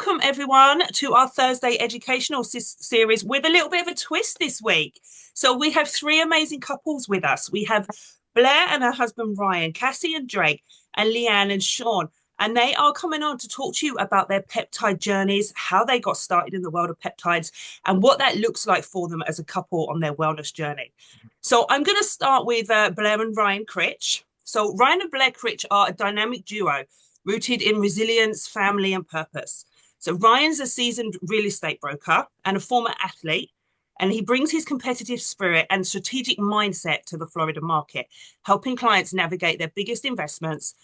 Welcome, everyone, to our Thursday educational series with a little bit of a twist this week. So, we have three amazing couples with us. We have Blair and her husband Ryan, Cassie and Drake, and Leanne and Sean. And they are coming on to talk to you about their peptide journeys, how they got started in the world of peptides, and what that looks like for them as a couple on their wellness journey. So, I'm going to start with Blair and Ryan Critch. So, Ryan and Blair Critch are a dynamic duo rooted in resilience, family, and purpose. So Ryan's a seasoned real estate broker and a former athlete, and he brings his competitive spirit and strategic mindset to the Florida market, helping clients navigate their biggest investments.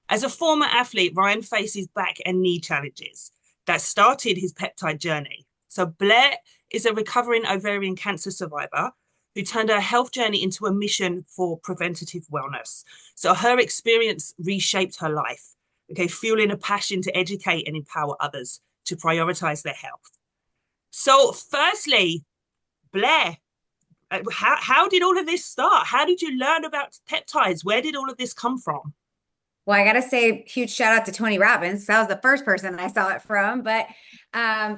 As a former athlete, Ryan faces back and knee challenges that started his peptide journey. So Blair is a recovering ovarian cancer survivor who turned her health journey into a mission for preventative wellness. So her experience reshaped her life, okay, fueling a passion to educate and empower others to prioritize their health. So, firstly, Blair, how did all of this start? How did you learn about peptides? Where did all of this come from? Well, I got to say, huge shout out to Tony Robbins. That was the first person I saw it from. But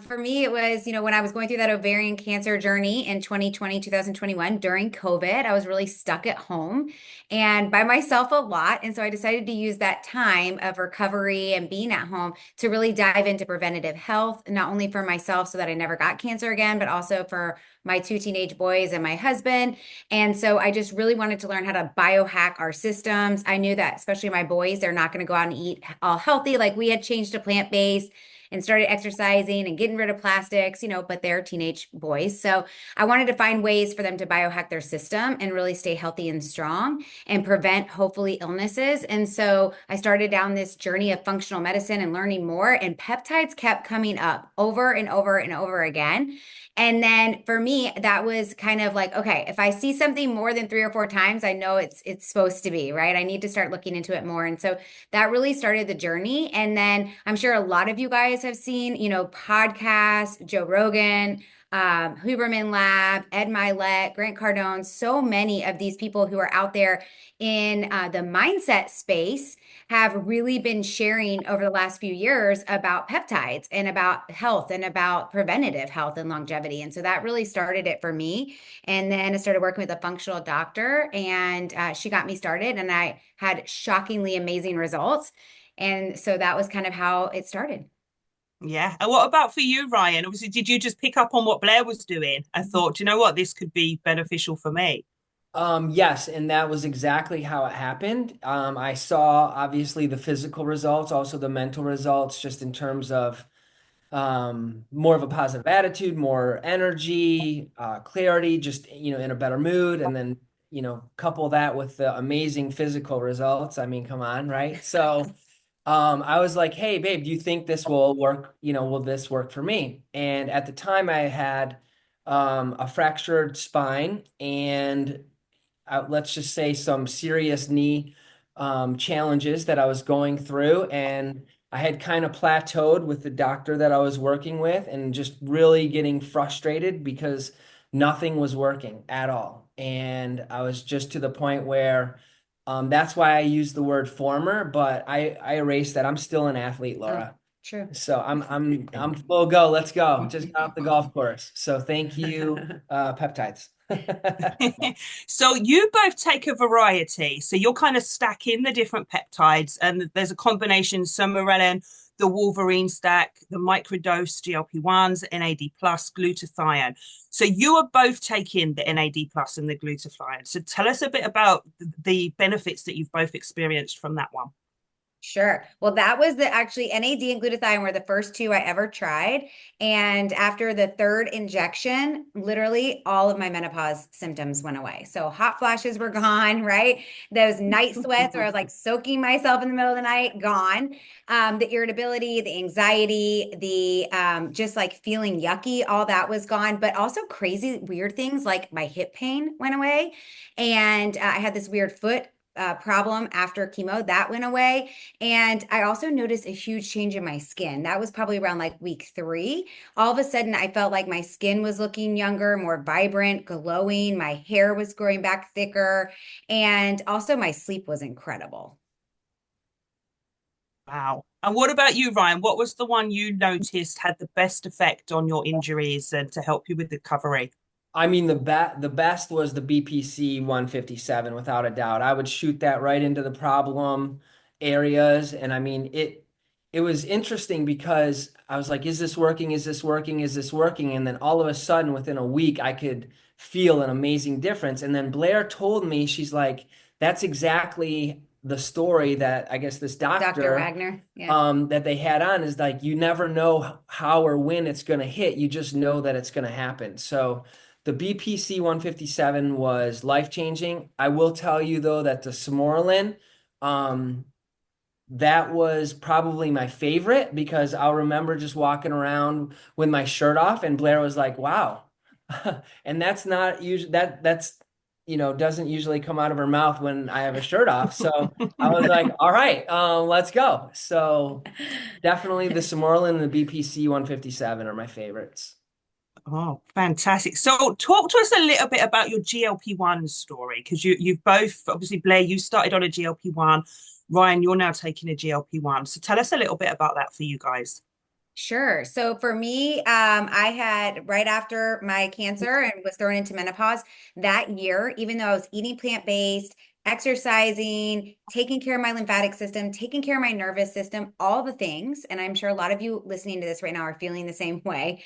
for me, it was, when I was going through that ovarian cancer journey in 2020, 2021 during COVID, I was really stuck at home and by myself a lot. And so I decided to use that time of recovery and being at home to really dive into preventative health, not only for myself so that I never got cancer again, but also for my two teenage boys and my husband. And so I just really wanted to learn how to biohack our systems. I knew that, especially my boys, they're not going to go out and eat all healthy. Like we had changed to plant-based and started exercising and getting rid of plastics, but they're teenage boys. So I wanted to find ways for them to biohack their system and really stay healthy and strong and prevent, hopefully, illnesses. And so I started down this journey of functional medicine and learning more, and peptides kept coming up over and over and over again. And then for me, that was kind of like, okay, if I see something more than three or four times, I know it's supposed to be, right? I need to start looking into it more. And so that really started the journey. And then I'm sure a lot of you guys have seen, podcasts, Joe Rogan, Huberman Lab, Ed Milet, Grant Cardone, so many of these people who are out there in the mindset space have really been sharing over the last few years about peptides and about health and about preventative health and longevity. And so that really started it for me. And then I started working with a functional doctor, and she got me started, and I had shockingly amazing results. And so that was kind of how it started. Yeah. And what about for you, Ryan? Obviously, did you just pick up on what Blair was doing and thought, "Do you know what, this could be beneficial for me?" Yes, and that was exactly how it happened. I saw obviously the physical results, also the mental results, just in terms of more of a positive attitude, more energy, clarity, just in a better mood, and then couple that with the amazing physical results. I mean, come on, right? So, I was like, "Hey, babe, do you think this will work? Will this work for me?" And at the time, I had a fractured spine and let's just say some serious knee challenges that I was going through. And I had kind of plateaued with the doctor that I was working with and just really getting frustrated because nothing was working at all. And I was just to the point where that's why I use the word former, but I erased that. I'm still an athlete, Oh, Laura. true. So I'm full go. Let's go. Just got off the golf course. So thank you, peptides. So you both take a variety. So you're kind of stacking the different peptides, and there's a combination Sermorelin, the Wolverine stack, the microdose GLP-1s, NAD plus, glutathione. So you are both taking the NAD plus and the glutathione. So tell us a bit about the benefits that you've both experienced from that one. Sure. Well, that was the actually NAD and glutathione were the first two I ever tried. And after the third injection, literally all of my menopause symptoms went away. So hot flashes were gone, right? Those night sweats where I was like soaking myself in the middle of the night, gone. The irritability, the anxiety, the just like feeling yucky, all that was gone. But also crazy, weird things like my hip pain went away. And I had this weird foot problem after chemo that went away. And I also noticed a huge change in my skin. That was probably around like week three. All of a sudden, I felt like my skin was looking younger, more vibrant, glowing. My hair was growing back thicker. And also, my sleep was incredible. Wow. And what about you, Ryan? What was the one you noticed had the best effect on your injuries and to help you with recovery? I mean, the best was the BPC 157, without a doubt. I would shoot that right into the problem areas. And I mean, it was interesting because I was like, is this working? Is this working? Is this working? And then all of a sudden, within a week, I could feel an amazing difference. And then Blair told me, she's like, that's exactly the story that I guess this Dr. doctor Wagner. Yeah. that they had on is like, you never know how or when it's going to hit. You just know that it's going to happen. So the BPC 157 was life changing. I will tell you though that the Sermorelin, um, that was probably my favorite because I'll remember just walking around with my shirt off and Blair was like, wow. And that's not usually that's doesn't usually come out of her mouth when I have a shirt off. So I was like, all right, let's go. So definitely the Sermorelin and the BPC 157 are my favorites. Oh, fantastic. So talk to us a little bit about your GLP-1 story, because you've both, obviously, Blair, you started on a GLP-1. Ryan, you're now taking a GLP-1. So tell us a little bit about that for you guys. Sure. So for me, I had right after my cancer and was thrown into menopause that year, even though I was eating plant-based, exercising, taking care of my lymphatic system, taking care of my nervous system, all the things. And I'm sure a lot of you listening to this right now are feeling the same way.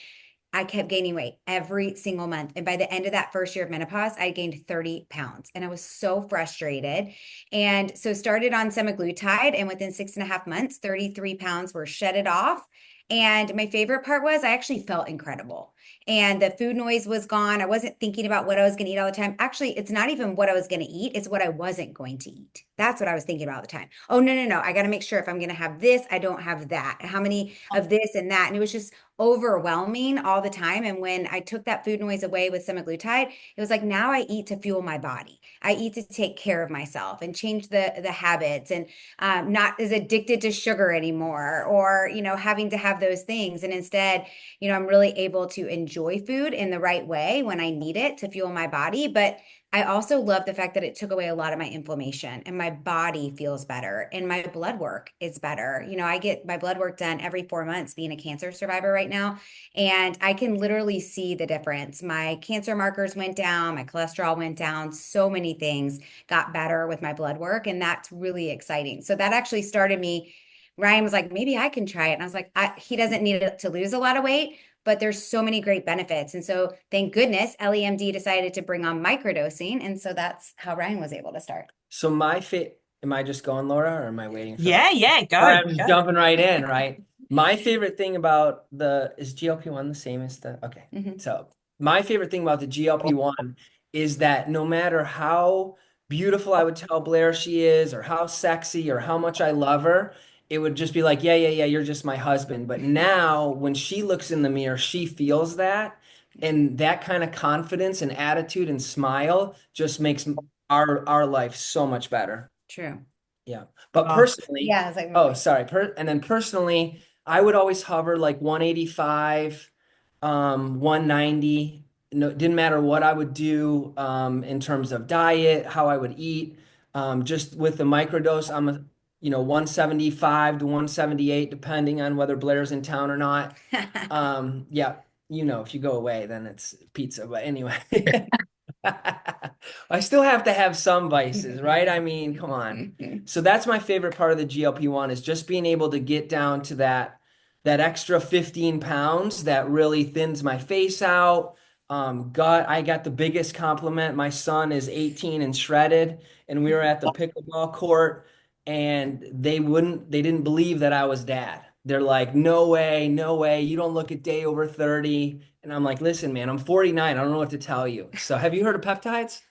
I kept gaining weight every single month. And by the end of that first year of menopause, I gained 30 pounds and I was so frustrated. And so started on semaglutide, and within 6.5 months, 33 pounds were shedded off. And my favorite part was I actually felt incredible. And the food noise was gone. I wasn't thinking about what I was going to eat all the time. Actually, it's not even what I was going to eat, it's what I wasn't going to eat. That's what I was thinking about all the time. Oh, no, no, no. I got to make sure if I'm going to have this, I don't have that. How many of this and that? And it was just overwhelming all the time. And when I took that food noise away with semaglutide, it was like now I eat to fuel my body. I eat to take care of myself and change the habits, and not as addicted to sugar anymore, or having to have those things. And instead, I'm really able to enjoy food in the right way when I need it to fuel my body. But I also love the fact that it took away a lot of my inflammation, and my body feels better and my blood work is better. I get my blood work done every 4 months being a cancer survivor right now. And I can literally see the difference. My cancer markers went down, my cholesterol went down, so many things got better with my blood work. And that's really exciting. So that actually started me. Ryan was like, maybe I can try it. And I was like, he doesn't need to lose a lot of weight, but there's so many great benefits. And so thank goodness EllieMD decided to bring on microdosing. And so that's how Ryan was able to start. So am I just going, Laura, or am I waiting for Yeah, yeah, All go, right, I'm just go. jumping right in, right? My favorite thing about is GLP-1 the same as okay. So my favorite thing about the GLP-1 is that no matter how beautiful I would tell Blair she is, or how sexy, or how much I love her, it would just be like, yeah, yeah, yeah, you're just my husband. But now when she looks in the mirror, she feels that. And that kind of confidence and attitude and smile just makes our life so much better. True. Yeah. But Oh, personally, Yeah, it's like, oh, sorry. And then personally, I would always hover like 185, 190. No, it didn't matter what I would do in terms of diet, how I would eat. Just with the microdose, I'm 175 to 178, depending on whether Blair's in town or not. Yeah, if you go away, then it's pizza. But anyway. I still have to have some vices, right? I mean, come on. So that's my favorite part of the GLP-1 is just being able to get down to that extra 15 pounds that really thins my face out. I got the biggest compliment. My son is 18 and shredded, and we were at the pickleball court, and they didn't believe that I was dad. They're like, no way, no way. You don't look a day over 30. And I'm like, listen, man, I'm 49. I don't know what to tell you. So have you heard of peptides?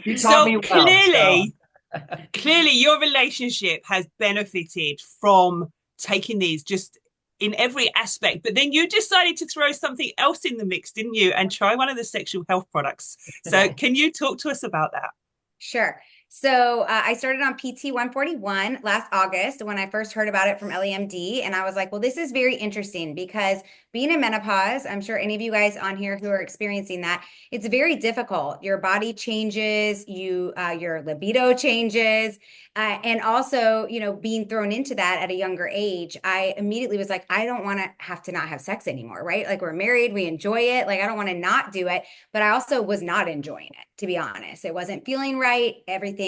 You taught so me well. clearly your relationship has benefited from taking these just in every aspect. But then you decided to throw something else in the mix, didn't you? And try one of the sexual health products. So can you talk to us about that? Sure. So I started on PT 141 last August when I first heard about it from EllieMD. And I was like, well, this is very interesting because being in menopause, I'm sure any of you guys on here who are experiencing that, it's very difficult. Your body changes, your libido changes. And also, being thrown into that at a younger age, I immediately was like, I don't want to not have sex anymore, right? Like we're married, we enjoy it. Like I don't want to not do it, but I also was not enjoying it, to be honest. It wasn't feeling right. Everything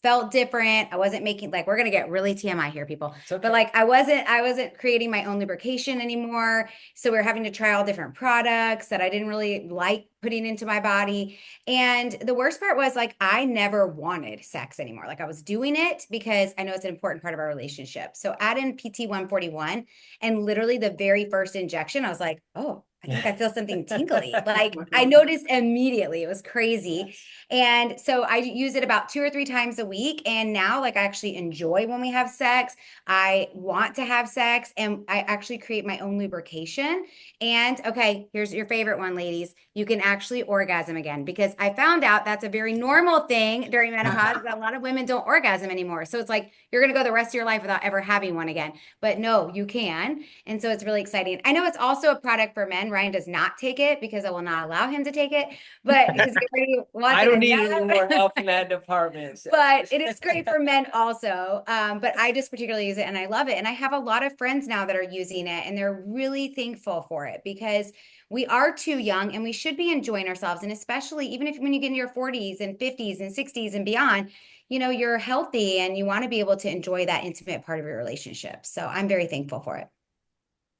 felt different. I wasn't making, like, we're gonna get really TMI here, people. Okay. But like I wasn't creating my own lubrication anymore. So we were having to try all different products that I didn't really like putting into my body. And the worst part was like I never wanted sex anymore. Like I was doing it because I know it's an important part of our relationship. So add in PT 141 and literally the very first injection, I was like, oh, I think I feel something tingly. Like I noticed immediately. It was crazy. And so I use it about 2 or 3 times a week. And now, like, I actually enjoy when we have sex. I want to have sex and I actually create my own lubrication. And okay, here's your favorite one, ladies. You can actually orgasm again because I found out that's a very normal thing during menopause that a lot of women don't orgasm anymore. So it's like you're going to go the rest of your life without ever having one again. But no, you can. And so it's really exciting. I know it's also a product for men. Ryan does not take it because I will not allow him to take it, but because he already wants I it don't need enough. any more help in that department. So. But it is great for men also. But I just particularly use it and I love it. And I have a lot of friends now that are using it and they're really thankful for it because we are too young and we should be enjoying ourselves. And especially even if when you get in your 40s and 50s and 60s and beyond, you're healthy and you want to be able to enjoy that intimate part of your relationship. So I'm very thankful for it.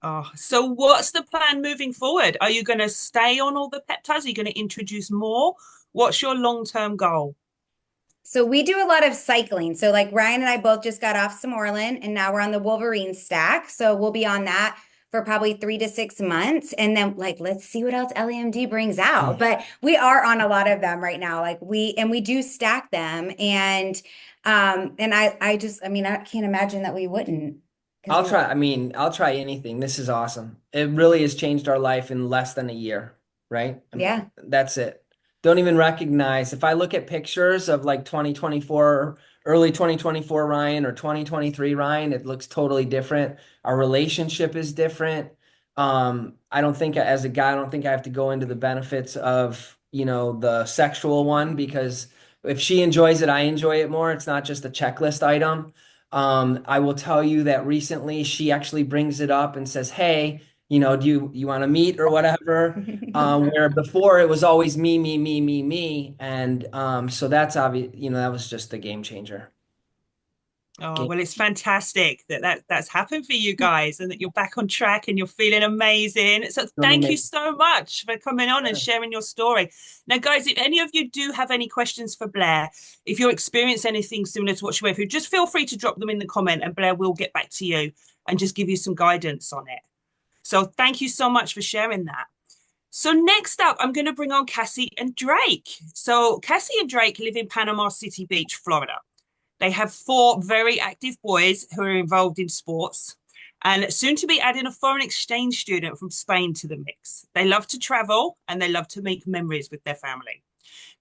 Oh, so what's the plan moving forward? Are you going to stay on all the peptides? Are you going to introduce more? What's your long-term goal? So we do a lot of cycling. So like Ryan and I both just got off Sermorelin and now we're on the Wolverine stack. So we'll be on that for probably 3 to 6 months. And then like, let's see what else LEMD brings out. But we are on a lot of them right now. Like we do stack them. And I can't imagine that we wouldn't. I'll try. I mean, I'll try anything. This is awesome. It really has changed our life in less than a year, right? I mean, Yeah. that's it. Don't even recognize. If I look at pictures of like 2024, early 2024 Ryan or 2023 Ryan, it looks totally different. Our relationship is different. I don't think as a guy, I don't think I have to go into the benefits of, the sexual one because if she enjoys it, I enjoy it more. It's not just a checklist item. I will tell you that recently she actually brings it up and says, "Hey, do you want to meet or whatever?" Where before it was always me, me, me, me, me, and so that's obvious. That was just the game changer. Oh, well, it's fantastic that's happened for you guys and that you're back on track and you're feeling amazing. So thank you so much for coming on and sharing your story. Now, guys, if any of you do have any questions for Blair, if you experience anything similar to what she went through, just feel free to drop them in the comment and Blair will get back to you and just give you some guidance on it. So thank you so much for sharing that. So next up, I'm going to bring on Cassie and Drake. So Cassie and Drake live in Panama City Beach, Florida. They have 4 very active boys who are involved in sports and soon to be adding a foreign exchange student from Spain to the mix. They love to travel and they love to make memories with their family.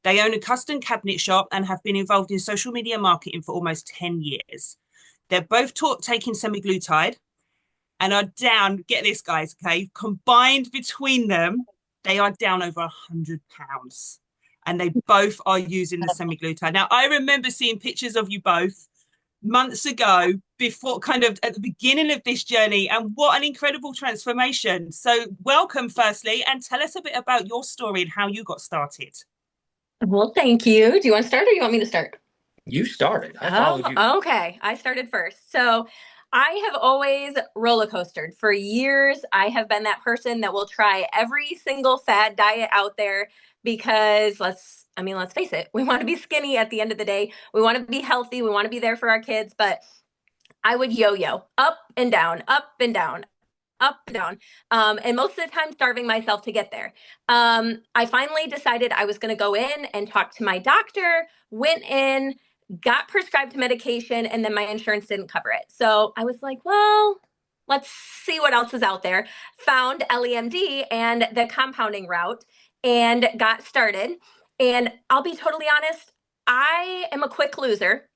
They own a custom cabinet shop and have been involved in social media marketing for almost 10 years. They're both taking semaglutide and are down, get this, guys, okay, combined between them, they are down over 100 pounds. And they both are using the semaglutide. Now, I remember seeing pictures of you both months ago, before kind of at the beginning of this journey, and what an incredible transformation. So, welcome, firstly, and tell us a bit about your story and how you got started. Well, thank you. Do you want to start or you want me to start? You started. I followed you. Okay. I started first. So I have always roller coastered for years. I have been that person that will try every single fad diet out there because let's face it, we want to be skinny at the end of the day. We want to be healthy. We want to be there for our kids, but I would yo-yo up and down, up and down, up and down. And most of the time starving myself to get there. I finally decided I was going to go in and talk to my doctor, went in, got prescribed medication, and then my insurance didn't cover it. So I was like, well, let's see what else is out there. Found LEMD and the compounding route and got started. And I'll be totally honest, I am a quick loser.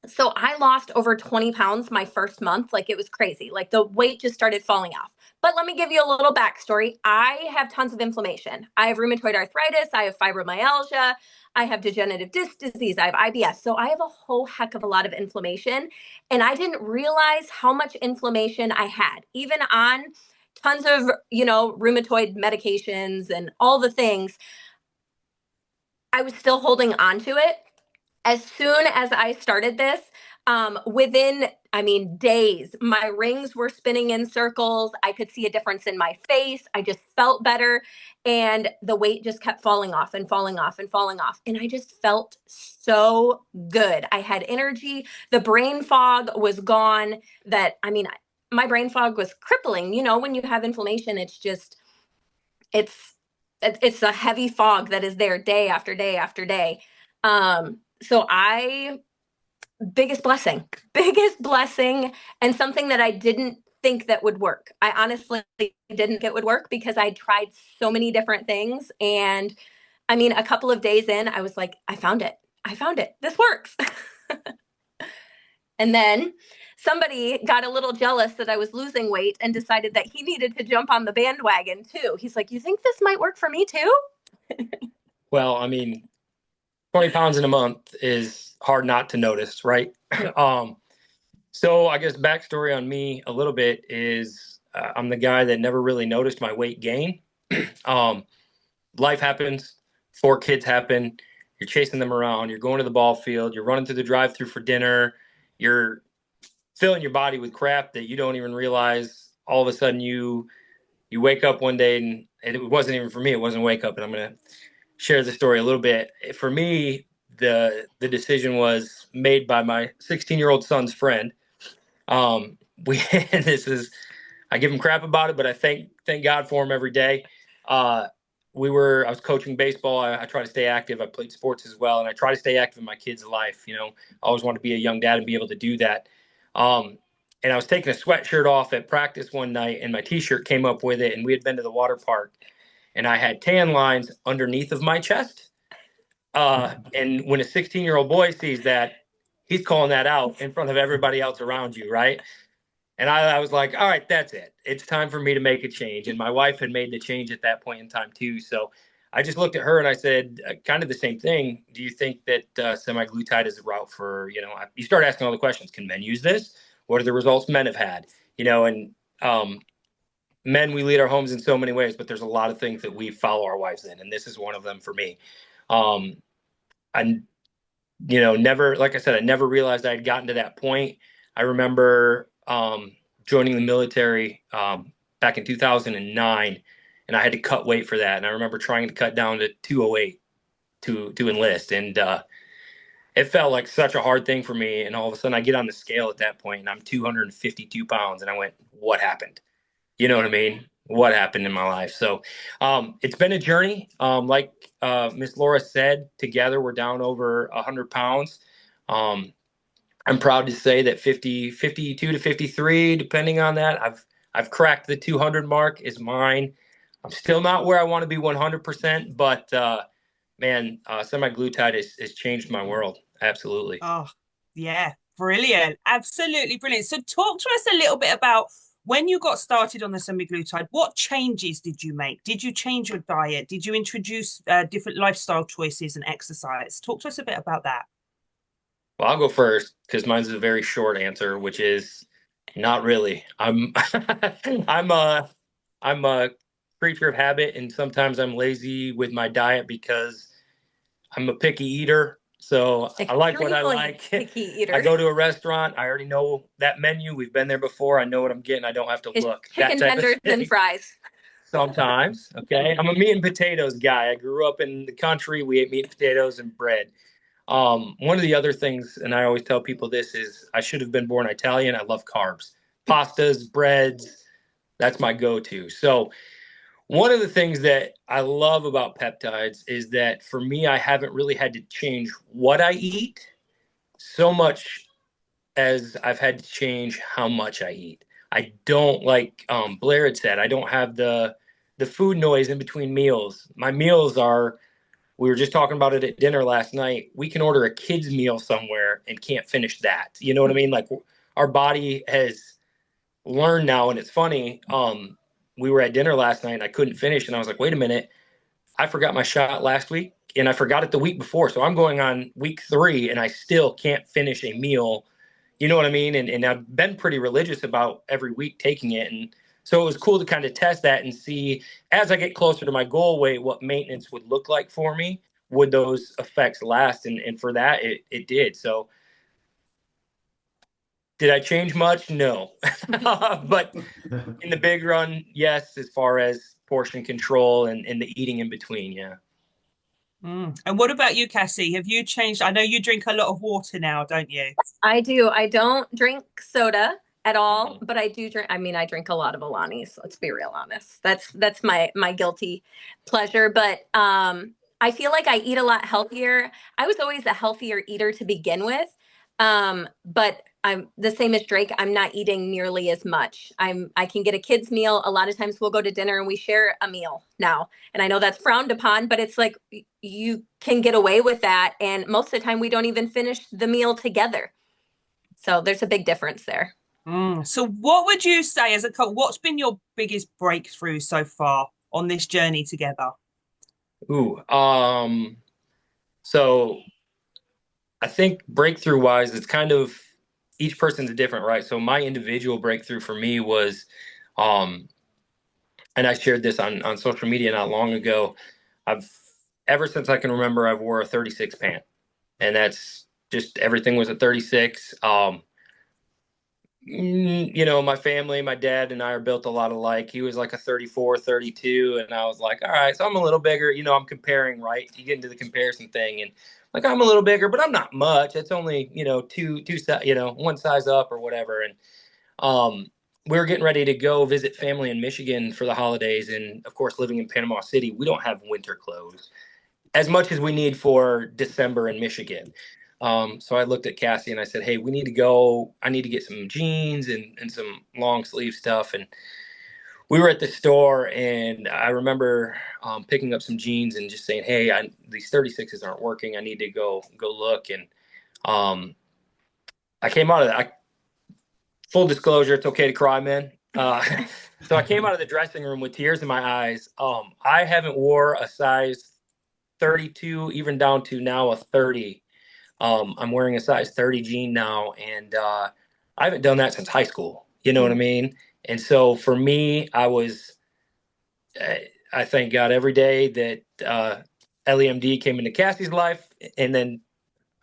So I lost over 20 pounds my first month. Like, it was crazy. Like, the weight just started falling off. But let me give you a little backstory. I have tons of inflammation. I have rheumatoid arthritis. I have fibromyalgia. I have degenerative disc disease. I have IBS. So I have a whole heck of a lot of inflammation. And I didn't realize how much inflammation I had, even on tons of, rheumatoid medications and all the things. I was still holding on to it. As soon as I started this, within, days, my rings were spinning in circles. I could see a difference in my face. I just felt better. And the weight just kept falling off and falling off and falling off. And I just felt so good. I had energy. The brain fog was gone. My brain fog was crippling. When you have inflammation, it's a heavy fog that is there day after day after day. So biggest blessing, and something that I didn't think that would work. I honestly didn't think it would work because I tried so many different things. And a couple of days in, I was like, I found it. This works. And then somebody got a little jealous that I was losing weight and decided that he needed to jump on the bandwagon too. He's like, you think this might work for me too? Well, 20 pounds in a month is hard not to notice, right? So I guess backstory on me a little bit is I'm the guy that never really noticed my weight gain. Life happens, 4 kids happen, you're chasing them around, you're going to the ball field, you're running through the drive-through for dinner, you're filling your body with crap that you don't even realize. All of a sudden you wake up one day, and it wasn't even for me, it wasn't wake up, and I'm going to share the story a little bit. For me, the decision was made by my 16-year-old son's friend. I give him crap about it, but I thank God for him every day. I was coaching baseball. I try to stay active. I played sports as well, and I try to stay active in my kids' life. I always want to be a young dad and be able to do that. And I was taking a sweatshirt off at practice one night, and my T-shirt came up with it, and we had been to the water park, and I had tan lines underneath of my chest. And when a 16-year-old boy sees that, he's calling that out in front of everybody else around you, right? And I was like, all right, that's it. It's time for me to make a change. And my wife had made the change at that point in time too. So I just looked at her and I said, kind of the same thing. Do you think that semaglutide is a route for, you start asking all the questions. Can men use this? What are the results men have had? Men, we lead our homes in so many ways, but there's a lot of things that we follow our wives in. And this is one of them for me. Never, like I said, I never realized I had gotten to that point. I remember joining the military back in 2009, and I had to cut weight for that. And I remember trying to cut down to 208 to enlist. And it felt like such a hard thing for me. And all of a sudden I get on the scale at that point and I'm 252 pounds. And I went, what happened? You know what I mean? What happened in my life? So it's been a journey. Like Miss Laura said, together we're down over 100 pounds. I'm proud to say that 52 to 53, depending on that, I've cracked the 200 mark is mine. I'm still not where I want to be 100%, but semaglutide has changed my world. Absolutely. Oh, yeah. Brilliant. Absolutely brilliant. So talk to us a little bit about when you got started on the semaglutide, what changes did you make? Did you change your diet? Did you introduce different lifestyle choices and exercise? Talk to us a bit about that. Well, I'll go first because mine's a very short answer, which is not really. I'm a creature of habit, and sometimes I'm lazy with my diet because I'm a picky eater. So I like what I like. Picky eater. I go to a restaurant. I already know that menu. We've been there before. I know what I'm getting. I don't have to look. Chicken tenders and fries. Sometimes. Okay. I'm a meat and potatoes guy. I grew up in the country. We ate meat and potatoes and bread. One of the other things, and I always tell people this, is I should have been born Italian. I love carbs, pastas, breads. That's my go-to. So one of the things that I love about peptides is that for me, I haven't really had to change what I eat so much as I've had to change how much I eat. I don't, like Blair had said, I don't have the food noise in between meals. My meals are we were just talking about it at dinner last night. We can order a kid's meal somewhere and can't finish that. You know what I mean? Like our body has learned now, and it's funny. We were at dinner last night and I couldn't finish, and I was like, wait a minute, I forgot my shot last week and I forgot it the week before. So I'm going on week 3 and I still can't finish a meal. You know what I mean? And I've been pretty religious about every week taking it. And so it was cool to kind of test that and see, as I get closer to my goal weight, what maintenance would look like for me. Would those effects last? And for that, it did. So did I change much? No. But in the big run, yes, as far as portion control and the eating in between. Yeah. And what about you, Cassie? Have you changed? I know you drink a lot of water now, don't you? I do. I don't drink soda at all, but I do drink. I mean, I drink a lot of Alani's. Let's be real honest. That's my guilty pleasure. But I feel like I eat a lot healthier. I was always a healthier eater to begin with. But I'm the same as Drake. I'm not eating nearly as much. I can get a kid's meal. A lot of times we'll go to dinner and we share a meal now. And I know that's frowned upon, but it's like you can get away with that. And most of the time we don't even finish the meal together. So there's a big difference there. So what would you say as a couple, what's been your biggest breakthrough so far on this journey together? So I think breakthrough wise, it's kind of each person's different, right? So my individual breakthrough for me was, and I shared this on social media not long ago. Ever since I can remember, I've wore a 36 pant, and that's just everything was a 36. You know, my family, my dad and I are built a lot alike. He was like a 34, 32, and I was like, all right, so I'm a little bigger. You know, I'm comparing, right? You get into the comparison thing, and like I'm a little bigger, but I'm not much. It's only, you know, one size up or whatever. And we were getting ready to go visit family in Michigan for the holidays, and of course, living in Panama City, we don't have winter clothes as much as we need for December in Michigan. So I looked at Cassie and I said, hey, we need to go. I need to get some jeans and some long sleeve stuff. And we were at the store, and I remember picking up some jeans and just saying, hey, these 36s aren't working. I need to go look. And I came out of that. Full disclosure, it's okay to cry, man. So I came out of the dressing room with tears in my eyes. I haven't wore a size 32, even down to now a 30. I'm wearing a size 30 jean now, and I haven't done that since high school. You know what I mean? And so for me, I thank God every day that EllieMD came into Cassie's life, and then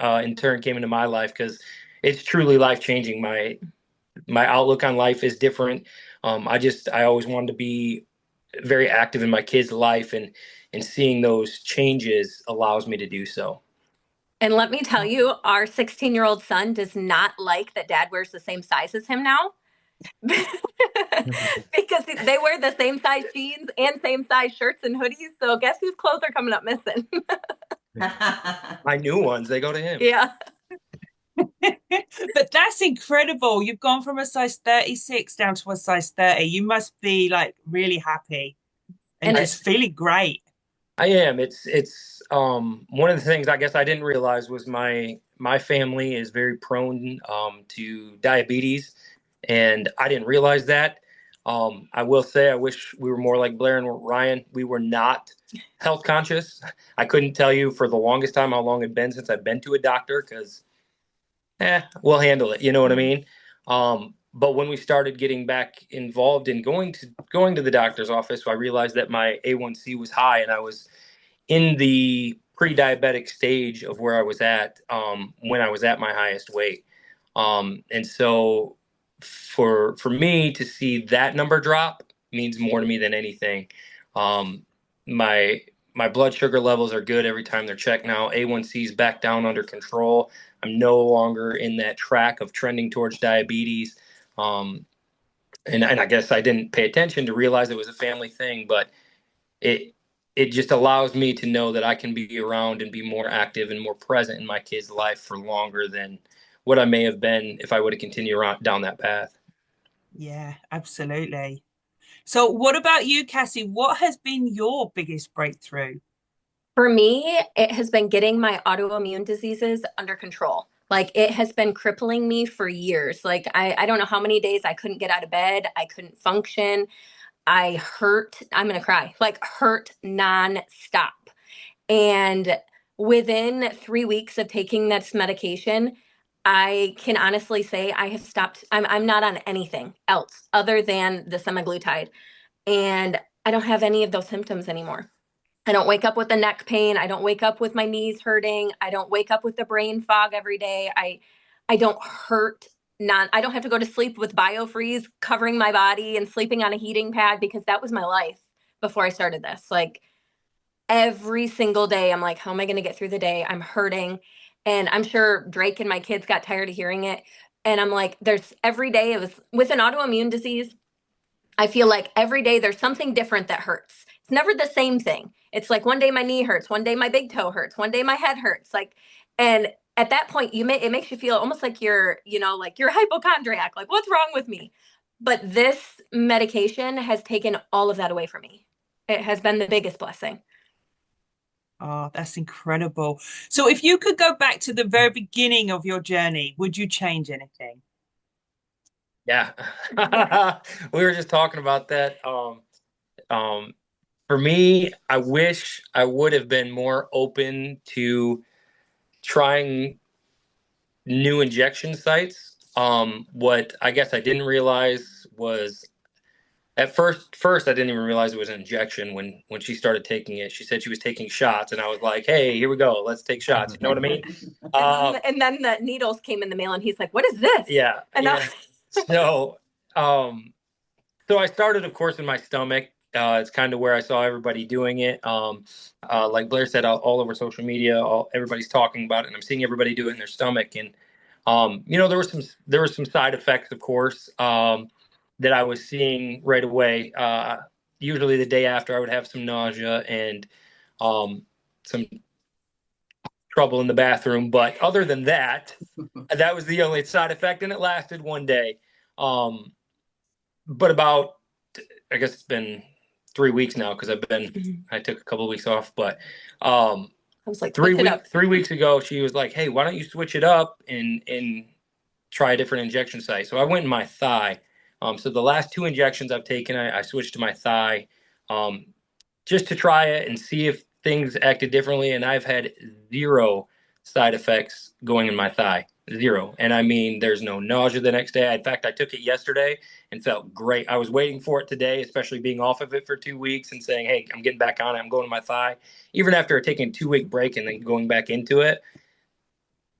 in turn came into my life, because it's truly life changing. My outlook on life is different. I always wanted to be very active in my kids' life, and seeing those changes allows me to do so. And let me tell you, our 16-year-old son does not like that dad wears the same size as him now. Because they wear the same size jeans and same size shirts and hoodies. So guess whose clothes are coming up missing? My new ones, they go to him. Yeah. But that's incredible. You've gone from a size 36 down to a size 30. You must be like really happy and just feeling great. I am. It's one of the things I guess I didn't realize was my family is very prone to diabetes, and I didn't realize that. I will say I wish we were more like Blair and Ryan. We were not health conscious. I couldn't tell you for the longest time how long it'd been since I've been to a doctor, because we'll handle it. You know what I mean? But when we started getting back involved in going to the doctor's office, I realized that my A1C was high, and I was in the pre-diabetic stage of where I was at when I was at my highest weight. And so for me to see that number drop means more to me than anything. My blood sugar levels are good every time they're checked now. A1C is back down under control. I'm no longer in that track of trending towards diabetes. And I guess I didn't pay attention to realize it was a family thing, but it just allows me to know that I can be around and be more active and more present in my kid's life for longer than what I may have been if I would have continued down that path. Yeah, absolutely. So what about you, Cassie? What has been your biggest breakthrough? For me, it has been getting my autoimmune diseases under control. Like it has been crippling me for years. Like I don't know how many days I couldn't get out of bed. I couldn't function. I hurt. I'm going to cry. Like hurt nonstop. And within 3 weeks of taking this medication, I can honestly say I have stopped. I'm not on anything else other than the semaglutide. And I don't have any of those symptoms anymore. I don't wake up with the neck pain. I don't wake up with my knees hurting. I don't wake up with the brain fog every day. I don't hurt I don't have to go to sleep with biofreeze covering my body and sleeping on a heating pad because that was my life before I started this. Like every single day I'm like, how am I going to get through the day? I'm hurting. And I'm sure Drake and my kids got tired of hearing it. And I'm like, there's every day it was with an autoimmune disease. I feel like every day there's something different that hurts. It's never the same thing. It's like one day my knee hurts, one day my big toe hurts, one day my head hurts. Like, and at that point, it makes you feel almost like like you're a hypochondriac. Like, what's wrong with me? But this medication has taken all of that away from me. It has been the biggest blessing. Oh, that's incredible. So if you could go back to the very beginning of your journey, would you change anything? Yeah. We were just talking about that. For me, I wish I would have been more open to trying new injection sites. What I guess I didn't realize was at first I didn't even realize it was an injection when she started taking it. She said she was taking shots, and I was like, "Hey, here we go. Let's take shots." You know what I mean? And then the needles came in the mail, and he's like, "What is this?" Yeah. And Yeah. So, so I started, of course, in my stomach. It's kind of where I saw everybody doing it. Like Blair said, all over social media, everybody's talking about it, and I'm seeing everybody do it in their stomach. And there were some side effects, of course, that I was seeing right away. Usually, the day after, I would have some nausea and some trouble in the bathroom. But other than that, that was the only side effect, and it lasted one day. But I guess it's been 3 weeks now because I took a couple of weeks off. But I was like, 3 weeks ago, she was like, "Hey, why don't you switch it up and try a different injection site?" So I went in my thigh. So the last 2 injections I've taken, I switched to my thigh, just to try it and see if things acted differently. And I've had zero side effects going in my thigh. Zero. And I mean, there's no nausea the next day. In fact, I took it yesterday and felt great. I was waiting for it today, especially being off of it for 2 weeks and saying, "Hey, I'm getting back on it. I'm going to my thigh." Even after taking a 2-week break and then going back into it,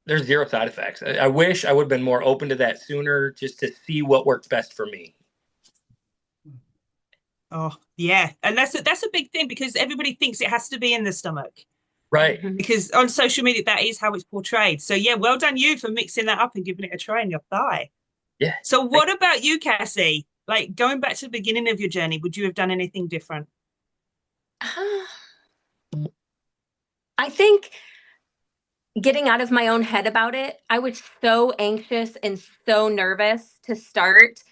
there's zero side effects. I wish I would have been more open to that sooner just to see what works best for me. Oh, yeah. And that's a big thing because everybody thinks it has to be in the stomach. Right. Because on social media, that is how it's portrayed. So yeah, well done you for mixing that up and giving it a try in your thigh. Yeah. So what about you, Cassie? Like going back to the beginning of your journey, would you have done anything different? I think getting out of my own head about it, I was so anxious and so nervous to start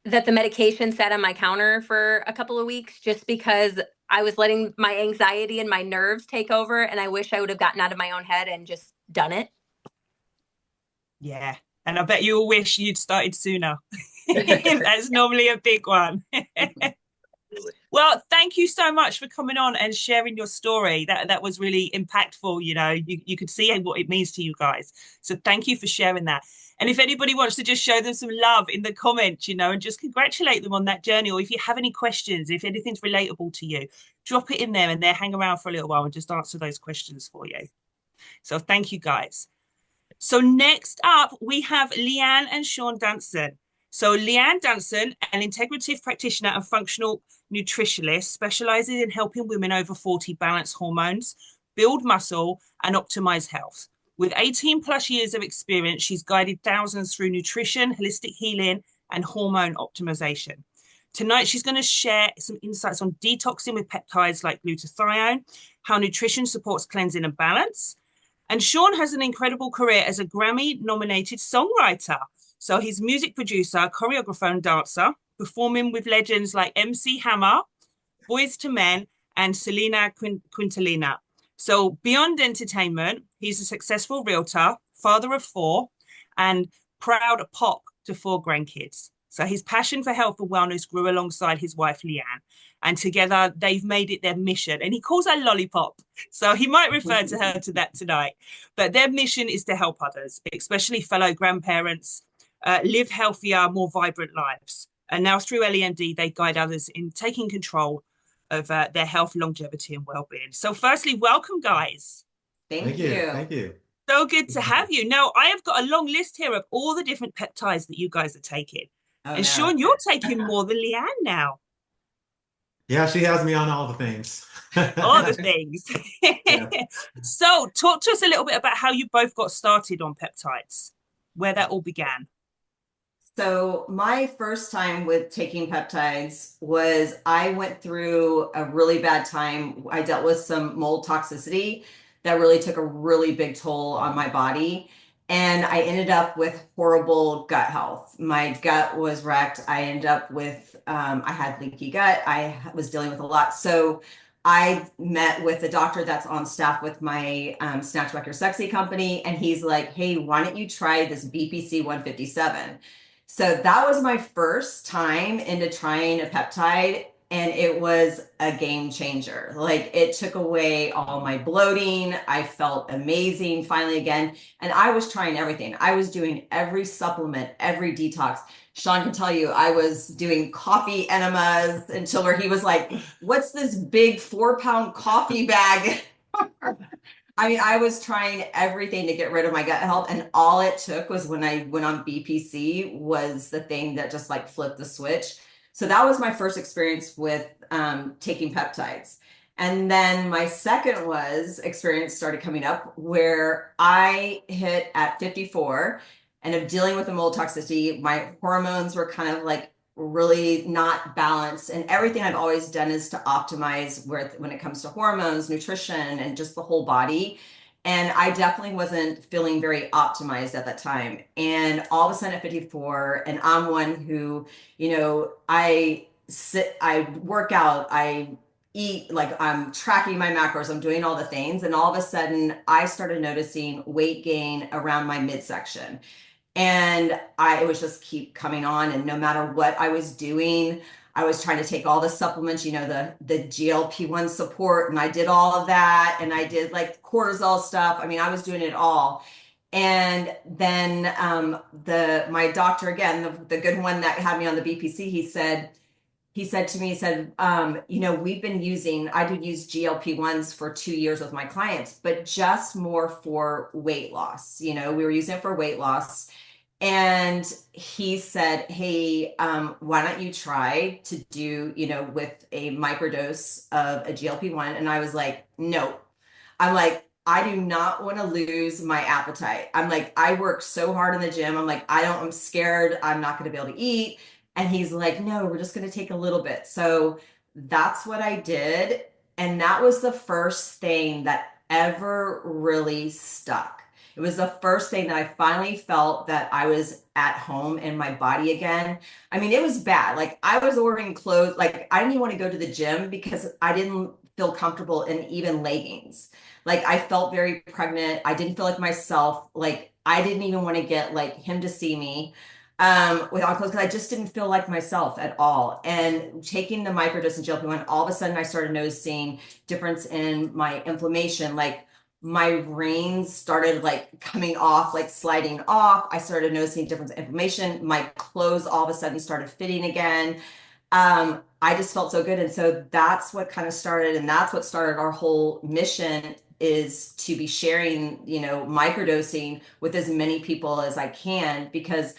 that the medication sat on my counter for a couple of weeks just because I was letting my anxiety and my nerves take over. And I wish I would have gotten out of my own head and just done it. Yeah. And I bet you all wish you'd started sooner. That's normally a big one. Well, thank you so much for coming on and sharing your story. That was really impactful. You could see what it means to you guys. So thank you for sharing that. And if anybody wants to just show them some love in the comments, and just congratulate them on that journey, or if you have any questions, if anything's relatable to you, drop it in there and they'll hang around for a little while and just answer those questions for you. So thank you, guys. So next up, we have Leanne and Sha Danson. So Leanne Danson, an integrative practitioner and functional nutritionist, specializes in helping women over 40 balance hormones, build muscle, and optimize health. With 18 plus years of experience, she's guided thousands through nutrition, holistic healing, and hormone optimization. Tonight, she's going to share some insights on detoxing with peptides like glutathione, how nutrition supports cleansing and balance. And Sean has an incredible career as a Grammy-nominated songwriter. So he's music producer, choreographer, and dancer, performing with legends like MC Hammer, Boyz II Men, and Selena Quintanilla. So beyond entertainment, he's a successful realtor, father of four, and proud pop to four grandkids. So his passion for health and wellness grew alongside his wife, Leanne. And together they've made it their mission. And he calls her Lollipop. So he might refer to her to that tonight. But their mission is to help others, especially fellow grandparents, live healthier, more vibrant lives. And now through EllieMD, they guide others in taking control of their health, longevity, and well-being. So firstly, welcome, guys. Thank you. Thank you. So good to have you. Now, I have got a long list here of all the different peptides that you guys are taking. Oh, and no. Sean, you're taking more than Leanne now. Yeah, she has me on all the things. All the things. Yeah. So talk to us a little bit about how you both got started on peptides, where that all began. So my first time with taking peptides was I went through a really bad time. I dealt with some mold toxicity that really took a really big toll on my body. And I ended up with horrible gut health. My gut was wrecked. I ended up with, I had leaky gut. I was dealing with a lot. So I met with a doctor that's on staff with my Snatch Back Your Sexy company. And he's like, hey, why don't you try this BPC 157? So that was my first time into trying a peptide, and it was a game changer. Like, it took away all my bloating. I felt amazing finally again. And I was trying everything. I was doing every supplement, every detox. Sean can tell you, I was doing coffee enemas until where he was like, what's this big 4-pound coffee bag? I mean, I was trying everything to get rid of my gut health, and all it took was when I went on BPC was the thing that just like flipped the switch. So that was my first experience with taking peptides. And then my second experience started coming up where I hit at 54 and of dealing with the mold toxicity. My hormones were kind of like really not balanced, and everything I've always done is to optimize when it comes to hormones, nutrition, and just the whole body. And I definitely wasn't feeling very optimized at that time. And all of a sudden at 54, and I'm one who, I work out, I eat, like I'm tracking my macros, I'm doing all the things. And all of a sudden I started noticing weight gain around my midsection. And it was just keep coming on. And no matter what I was doing, I was trying to take all the supplements, the GLP-1 support, and I did all of that. And I did like cortisol stuff. I mean, I was doing it all. And then my doctor, again, the good one that had me on the BPC, he said to me, we've been I did use GLP-1s for 2 years with my clients, but just more for weight loss. We were using it for weight loss. And he said, hey, why don't you try to do, with a microdose of a GLP-1? And I was like, no. I'm like, I do not want to lose my appetite. I'm like, I work so hard in the gym. I'm like, I'm scared I'm not going to be able to eat. And he's like, no, we're just going to take a little bit. So that's what I did. And that was the first thing that ever really stuck. It was the first thing that I finally felt that I was at home in my body again. I mean, it was bad. Like, I was ordering clothes. Like, I didn't even want to go to the gym because I didn't feel comfortable in even leggings. Like, I felt very pregnant. I didn't feel like myself. Like, I didn't even want to get like him to see me without clothes, because I just didn't feel like myself at all. And taking the microdose of GLP-1, all of a sudden I started noticing difference in my inflammation. Like, my veins started like coming off, like sliding off. I started noticing difference in inflammation. My clothes all of a sudden started fitting again. I just felt so good. And so that's what kind of started, and that's what started our whole mission, is to be sharing, microdosing with as many people as I can, because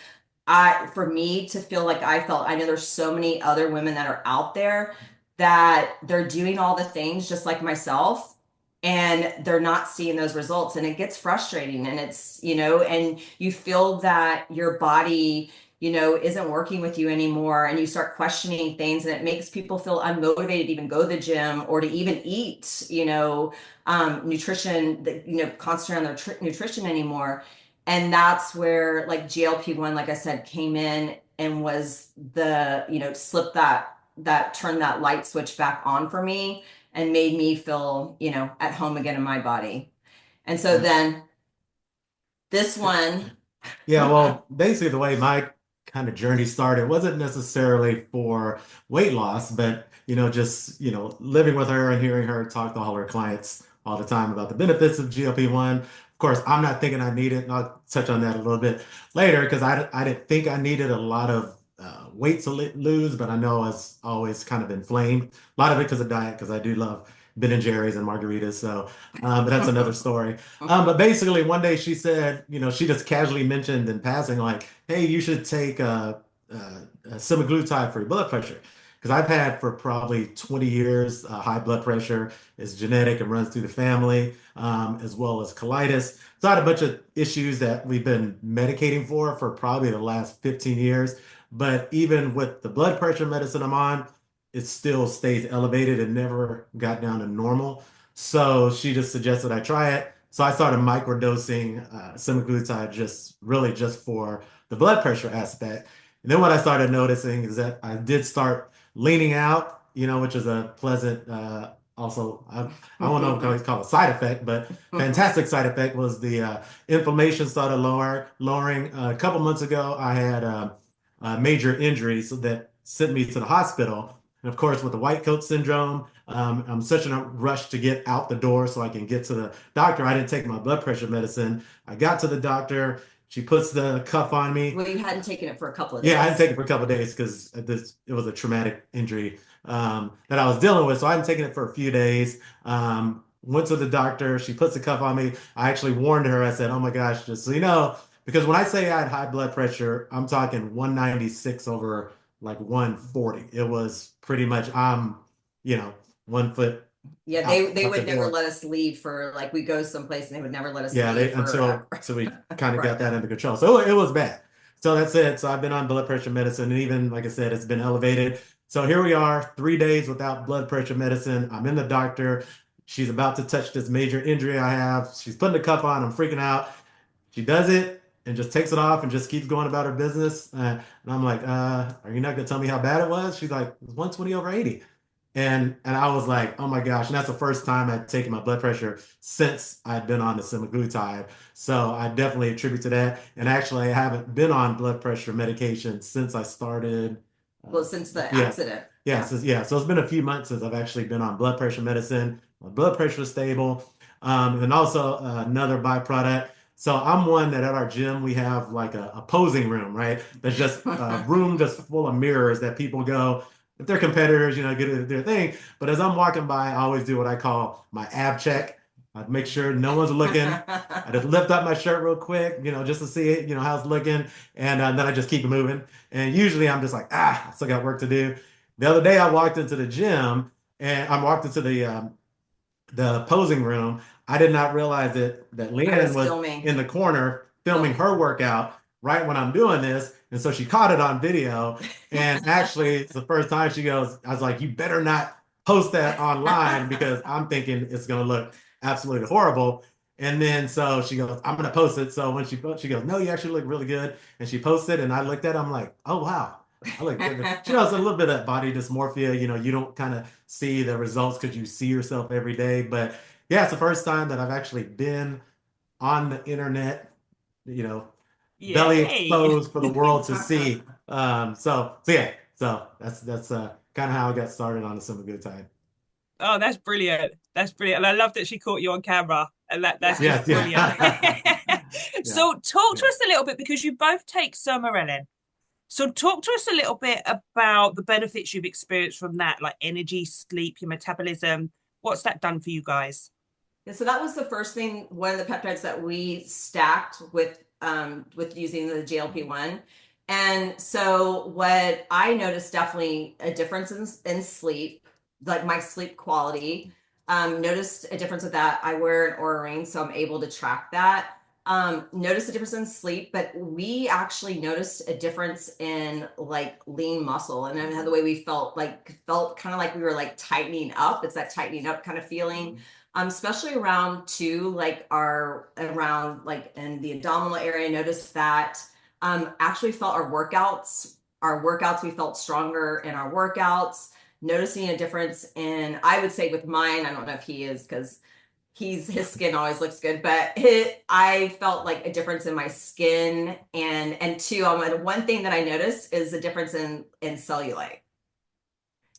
for me to feel like I know there's so many other women that are out there that they're doing all the things just like myself, and they're not seeing those results, and it gets frustrating. And it's, and you feel that your body, isn't working with you anymore, and you start questioning things, and it makes people feel unmotivated to even go to the gym or to even eat, nutrition, concentrate on their nutrition anymore. And that's where like GLP-1, like I said, came in and was the, slipped that turned that light switch back on for me. and made me feel, at home again in my body. And so then this one. Yeah, well, basically the way my kind of journey started wasn't necessarily for weight loss, but just living with her and hearing her talk to all her clients all the time about the benefits of GLP-1. Of course, I'm not thinking I need it, and I'll touch on that a little bit later because I didn't think I needed a lot of weight to lose, but I know I was always kind of inflamed. A lot of it because of diet, because I do love Ben and Jerry's and margaritas. So, but that's another story. But basically, one day she said, she just casually mentioned in passing, like, "Hey, you should take semaglutide for your blood pressure." Because I've had for probably 20 years high blood pressure. It's genetic and runs through the family, as well as colitis. So I had a bunch of issues that we've been medicating for probably the last 15 years. But even with the blood pressure medicine I'm on, it still stays elevated and never got down to normal. So she just suggested I try it. So I started microdosing semaglutide just for the blood pressure aspect. And then what I started noticing is that I did start leaning out, which is a pleasant, also, I don't know if it's called a side effect, but fantastic side effect was the inflammation started lowering. A couple months ago, I had a major injury so that sent me to the hospital. And of course, with the white coat syndrome, I'm such in a rush to get out the door so I can get to the doctor. I didn't take my blood pressure medicine. I got to the doctor. She puts the cuff on me. Well, you hadn't taken it for a couple of days. Yeah, I hadn't taken it for a couple of days because it was a traumatic injury that I was dealing with. So I hadn't taken it for a few days. Went to the doctor. She puts the cuff on me. I actually warned her. I said, "Oh my gosh, just so you know," because when I say I had high blood pressure, I'm talking 196 over like 140. It was pretty much 1 foot. Yeah, they would never let us leave for like we go someplace and they would never let us leave until we kind of got that under control. So it was bad. So that's it. So I've been on blood pressure medicine, and even like I said, it's been elevated. So here we are, 3 days without blood pressure medicine. I'm in the doctor. She's about to touch this major injury I have. She's putting the cuff on. I'm freaking out. She does it and just takes it off and just keeps going about her business. And I'm like, are you not gonna tell me how bad it was? She's like, "It was 120 over 80." And I was like, oh my gosh. And that's the first time I'd taken my blood pressure since I'd been on the semaglutide. So I definitely attribute to that. And actually, I haven't been on blood pressure medication since I started. Well, since the accident. So it's been a few months since I've actually been on blood pressure medicine. My blood pressure is stable. And also another byproduct. So I'm one that at our gym, we have like a posing room, right? There's just a room just full of mirrors that people go, if they're competitors, get their thing. But as I'm walking by, I always do what I call my ab check. I make sure no one's looking. I just lift up my shirt real quick, just to see it, how it's looking. And then I just keep it moving. And usually I'm just like, I still got work to do. The other day I walked into the gym and I walked into the posing room. I did not realize that Leanne was in the corner filming her workout right when I'm doing this. And so she caught it on video. And actually, it's the first time she goes, I was like, "You better not post that online because I'm thinking it's going to look absolutely horrible." And then so she goes, "I'm going to post it." So when she goes, "No, you actually look really good." And she posted, and I looked at it, I'm like, "Oh, wow. I look good." She knows a little bit of body dysmorphia. You don't kind of see the results because you see yourself every day. But yeah, it's the first time that I've actually been on the internet, belly exposed for the world to see. So yeah, so that's kind of how I got started on the semaglutide. Oh, that's brilliant. That's brilliant. And I love that she caught you on camera. And that's just brilliant. So talk to us a little bit, because you both take Sermorelin. So talk to us a little bit about the benefits you've experienced from that, like energy, sleep, your metabolism. What's that done for you guys? Yeah, so that was the first thing, one of the peptides that we stacked with using the GLP-1. And so what I noticed, definitely a difference in sleep, like my sleep quality. Noticed a difference with that. I wear an Oura ring, so I'm able to track that. Noticed a difference in sleep, but we actually noticed a difference in like lean muscle, and then the way we felt kind of like we were like tightening up. It's that tightening up kind of feeling. Especially around in the abdominal area. Noticed that actually felt our workouts, we felt stronger in our workouts. noticing a difference in, I would say with mine, I don't know if he is, because his skin always looks good, but I felt like a difference in my skin, and two, one thing that I noticed is a difference in cellulite.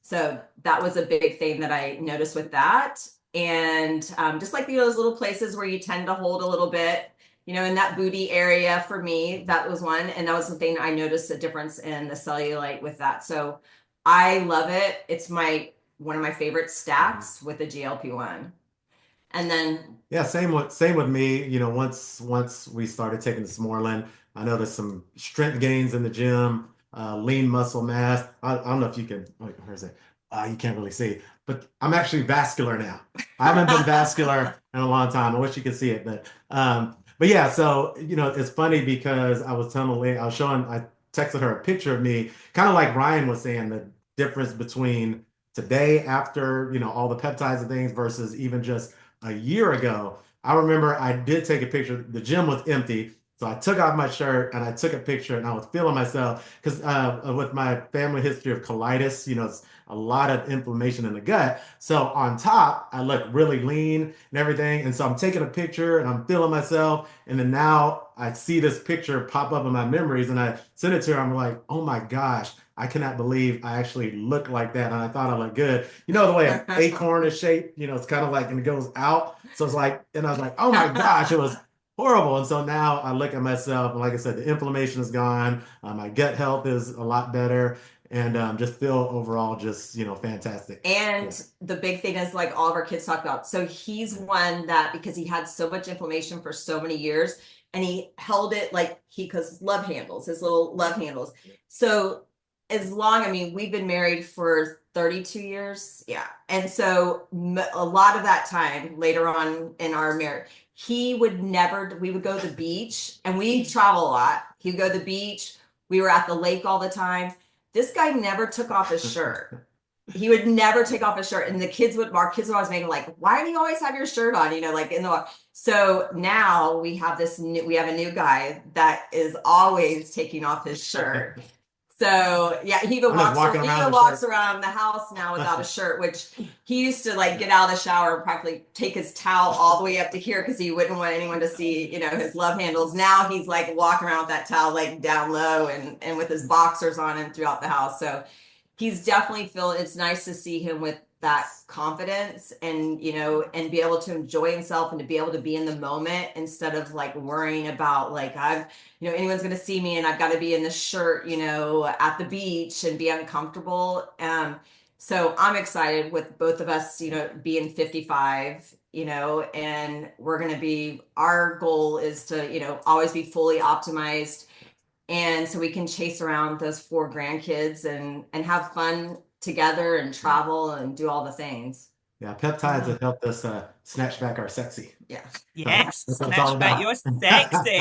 So that was a big thing that I noticed with that. And just like those little places where you tend to hold a little bit, you know, in that booty area for me, that was one. And that was the thing I noticed a difference in the cellulite with that. So I love it. It's one of my favorite stacks with the GLP-1. And then Yeah, same with me. You know, once we started taking the Sermorelin, I noticed some strength gains in the gym, lean muscle mass. I don't know if you can, wait, where's it? You can't really see, but I'm actually vascular now. I haven't been vascular in a long time. I wish you could see it, but yeah. So you know, it's funny because I was telling Leigh, I texted her a picture of me, kind of like Ryan was saying, the difference between today after you know all the peptides and things versus even just a year ago. I remember I did take a picture. The gym was empty. So I took off my shirt and I took a picture and I was feeling myself because with my family history of colitis, you know, it's a lot of inflammation in the gut. So on top, I look really lean and everything. And so I'm taking a picture and I'm feeling myself. And then now I see this picture pop up in my memories and I send it to her. I'm like, oh my gosh, I cannot believe I actually look like that. And I thought I looked good. You know, the way an acorn is shaped, you know, it's kind of like, and it goes out. So it's like, and I was like, oh my gosh, it was horrible. And so now I look at myself, and like I said, the inflammation is gone. My gut health is a lot better, and just feel overall just you know fantastic. And Yeah. the big thing is like all of our kids talk about. So he's one that because he had so much inflammation for so many years, and he held it like because love handles, his little love handles. So I mean, we've been married for 32 years. Yeah. And so a lot of that time later on in our marriage, we would go to the beach and we travel a lot. He would go to the beach. We were at the lake all the time. This guy never took off his shirt. He would never take off his shirt. And our kids would always make him like, why do you always have your shirt on? You know, like in the water. So now we have a new guy that is always taking off his shirt. So yeah, he even walks around the house now without a shirt, which he used to like get out of the shower and practically take his towel all the way up to here because he wouldn't want anyone to see, you know, his love handles. Now he's like walking around with that towel like down low and with his boxers on and throughout the house. So he's definitely it's nice to see him with that confidence and, you know, and be able to enjoy himself and to be able to be in the moment instead of like worrying about like, anyone's going to see me and I've got to be in this shirt, you know, at the beach and be uncomfortable. So I'm excited with both of us, you know, being 55, you know, and our goal is to, you know, always be fully optimized. And so we can chase around those 4 grandkids and have fun together and travel and do all the things. Yeah, peptides have helped us snatch back our sexy. Yeah. Yes, That's what it's snatch all back about. your sexy.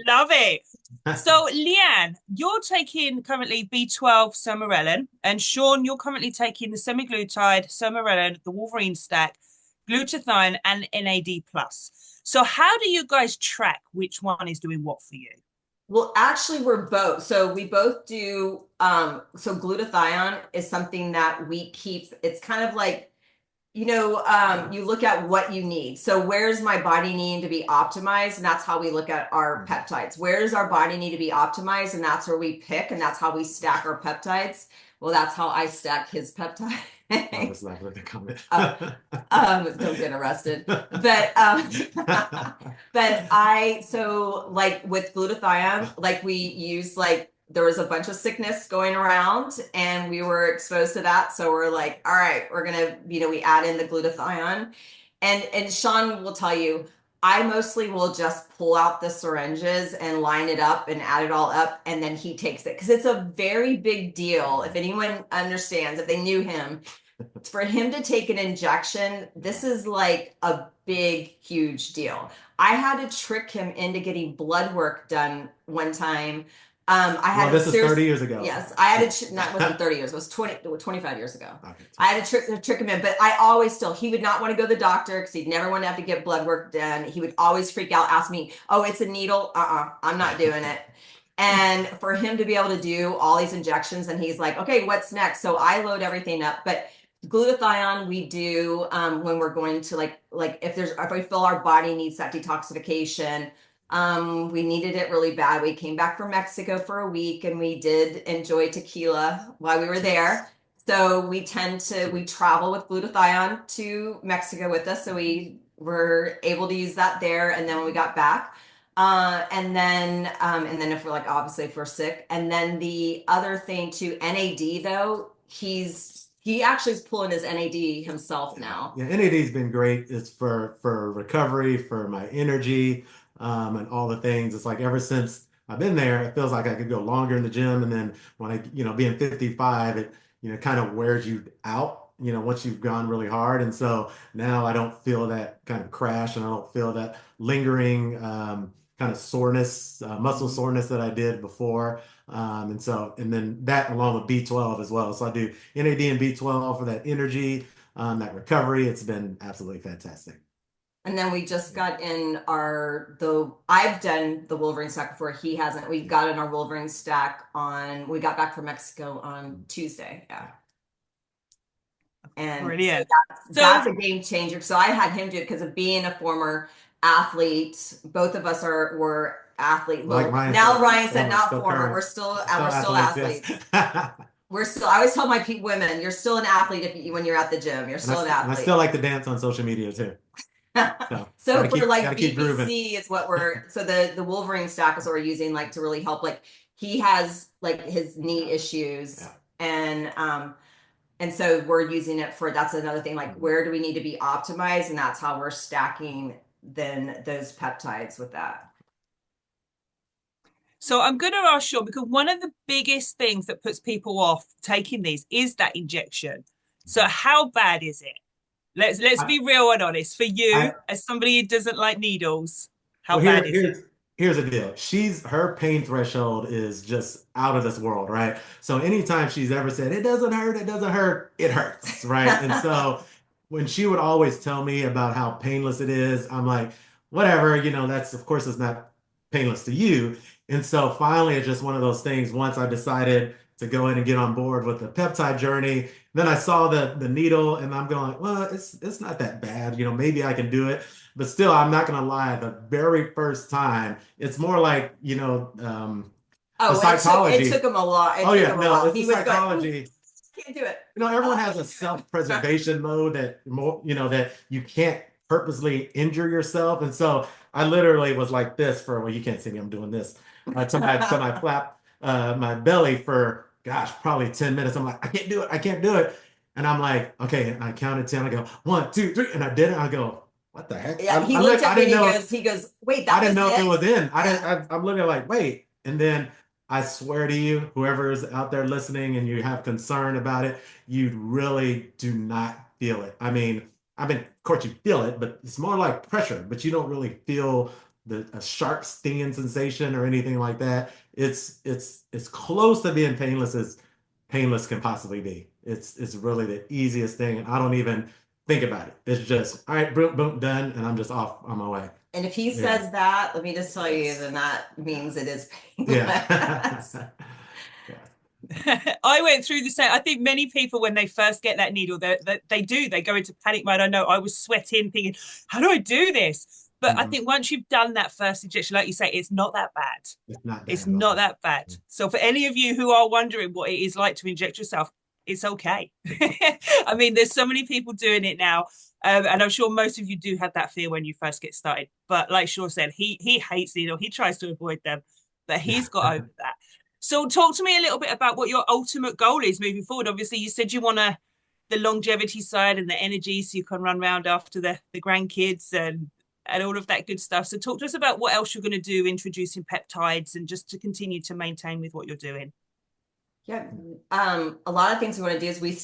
Love it. So, Leanne, you're taking currently B12 Sermorelin, and Sean, you're currently taking the semaglutide, Sermorelin, the Wolverine stack, glutathione, and NAD+. So how do you guys track which one is doing what for you? Well, actually, we're both. So we both do. So glutathione is something that we keep. It's kind of like, you know, you look at what you need. So where's my body needing to be optimized? And that's how we look at our peptides. Where does our body need to be optimized? And that's where we pick, and that's how we stack our peptides. Well, that's how I stack his peptide. I was not going to comment. Don't get arrested. But so like with glutathione, like we use like there was a bunch of sickness going around and we were exposed to that. So we're like, all right, we're gonna, you know, we add in the glutathione. And Sean will tell you, I mostly will just pull out the syringes and line it up and add it all up, and then he takes it because it's a very big deal. If anyone understands, if they knew him, for him to take an injection, this is like a big, huge deal. I had to trick him into getting blood work done one time. This is 30 years ago. Yes, I had to. That wasn't 30 years. It was 25 years ago. Okay. I had to trick him in, but I always he would not want to go to the doctor because he'd never want to have to get blood work done. He would always freak out, ask me, "Oh, it's a needle? I'm not doing it." And for him to be able to do all these injections, and he's like, okay, what's next? So I load everything up. But glutathione we do when we're going to like if we feel our body needs that detoxification. We needed it really bad. We came back from Mexico for a week and we did enjoy tequila while we were there. So we travel with glutathione to Mexico with us. So we were able to use that there. And then when we got back, and then if we're like, obviously if we're sick, and then the other thing too, NAD though, he actually is pulling his NAD himself now. Yeah, NAD's been great. It's for recovery, for my energy, and all the things. It's like ever since I've been there, it feels like I could go longer in the gym. And then when being 55, it, kind of wears you out, once you've gone really hard. And so now I don't feel that kind of crash and I don't feel that lingering, kind of soreness, muscle soreness that I did before. And then that along with B12 as well. So I do NAD and B12 for that energy, that recovery. It's been absolutely fantastic. And then we just got in I've done the Wolverine stack before, he hasn't. We got in our Wolverine stack we got back from Mexico on Tuesday. Yeah. And brilliant. So that's a game changer. So I had him do it because of being a former athlete. Both of us were athletes. Like Ryan said not former. We're still athletes. Yes. I always tell my women, you're still an athlete when you're at the gym. You're still an athlete. And I still like to dance on social media too. So for BBC is what so the Wolverine stack is what we're using to really help. He has his knee issues, and so we're using it that's another thing, where do we need to be optimized, and that's how we're stacking then those peptides with that. So I'm going to ask Sean, because one of the biggest things that puts people off taking these is that injection. So how bad is it? Let's be real and honest. For you, as somebody who doesn't like needles, how bad is it? Here's the deal. Her pain threshold is just out of this world, right? So anytime she's ever said, it doesn't hurt, it hurts, right? And so when she would always tell me about how painless it is, I'm like, whatever, that's, of course, it's not painless to you. And so finally, it's just one of those things. Once I decided to go in and get on board with the peptide journey, then I saw the needle and I'm going, well, it's not that bad. Maybe I can do it. But still, I'm not going to lie. The very first time, it's more like, the psychology. It took him a lot. It's the psychology. Can't do it. Everyone has a self-preservation mode that you can't purposely injure yourself. And so I literally was like this well, you can't see me. I'm doing this to my flap, my belly for, gosh, probably 10 minutes. I'm like, I can't do it. And I'm like, okay. And I counted 10. I go, 1, 2, 3. And I did it. I go, what the heck? Yeah, he looked at me and he goes, wait, I didn't know it was in. I'm looking like, wait. And then I swear to you, whoever is out there listening and you have concern about it, you really do not feel it. I mean, of course you feel it, but it's more like pressure, but you don't really feel a sharp stinging sensation or anything like that. It's close to being painless as painless can possibly be. It's really the easiest thing. And I don't even think about it. It's just, all right, boom, boom, done. And I'm just off on my way. And if he says that, let me just tell you, then that means it is painless. Yeah. I went through the same. I think many people, when they first get that needle, they go into panic mode. I know I was sweating, thinking, how do I do this? But I think once you've done that first injection, like you say, it's not that bad. It's not that bad. So for any of you who are wondering what it is like to inject yourself, it's okay. I mean, there's so many people doing it now. And I'm sure most of you do have that fear when you first get started. But like Sean said, he hates needles. He tries to avoid them, but he's got over that. So talk to me a little bit about what your ultimate goal is moving forward. Obviously, you said you want the longevity side and the energy so you can run around after the grandkids and all of that good stuff. So talk to us about what else you're going to do, introducing peptides and just to continue to maintain with what you're doing. Yeah. A lot of things we want to do is we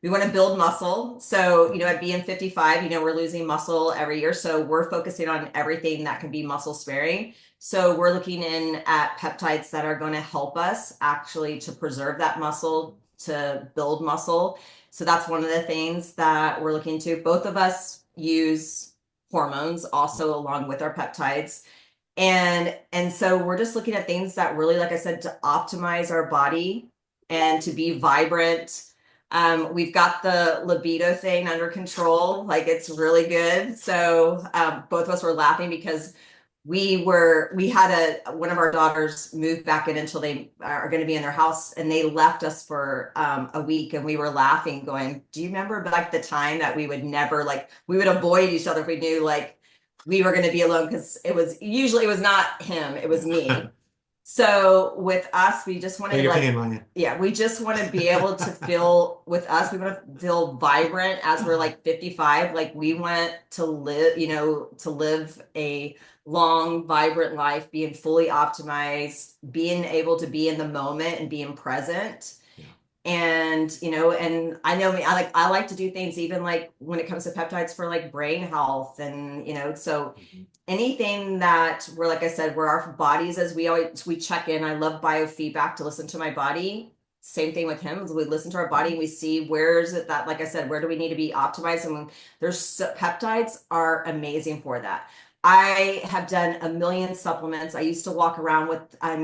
want to build muscle. So, at being 55, we're losing muscle every year. So we're focusing on everything that can be muscle sparing. So we're looking in at peptides that are going to help us actually to preserve that muscle, to build muscle. So that's one of the things that we're looking to. Both of us use hormones also along with our peptides. And so we're just looking at things that really, like I said, to optimize our body and to be vibrant. We've got the libido thing under control. Like, it's really good. So both of us were laughing because we had one of our daughters move back in until they are going to be in their house, and they left us for a week, and we were laughing going, do you remember like the time that we would never, like, we would avoid each other if we knew like we were going to be alone, because it was not him, it was me. So with us, we just want to like, yeah, we just want to be able to feel, with us, we want to feel vibrant as we're like 55. Like, we want to live, to live a long, vibrant life, being fully optimized, being able to be in the moment and being present. And, and I know me, I like to do things even like when it comes to peptides for like brain health, and, so anything that we're, like I said, where our bodies, as we check in, I love biofeedback to listen to my body. Same thing with him, as we listen to our body and we see where is it that, like I said, where do we need to be optimized? And peptides are amazing for that. I have done a million supplements. I used to walk around with, I